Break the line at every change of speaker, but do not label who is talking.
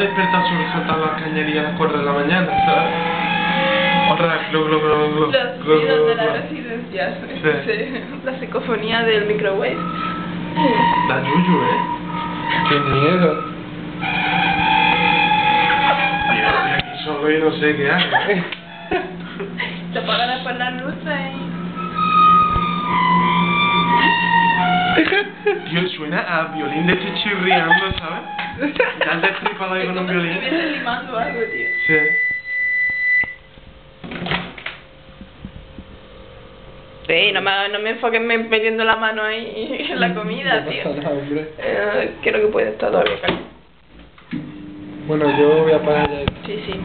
despertar sobre saltar las cañerías a las 4 de la mañana, ¿sabes? Otra vez, glu, glu, glu, glu,
Los
glu,
ruidos
glu,
de la
glu.
residencia.
Sí.
La psicofonía del microwave.
Da yuyu,
Qué miedo.
Mira, estoy aquí solo y no sé qué hago.
Te apagan después las luces
Tío, suena a violín de este chirriando, ¿sabes? Ya el destripado ahí
y...
con un
Es como si
violín.
estuviese limando algo, tío.
Sí.
Sí, no me enfoques metiendo la mano ahí en la comida,
No
tío.
pasa nada, hombre.
Creo que puede estar todavía caliente.
Bueno, yo voy a apagar ya.
Sí, sí.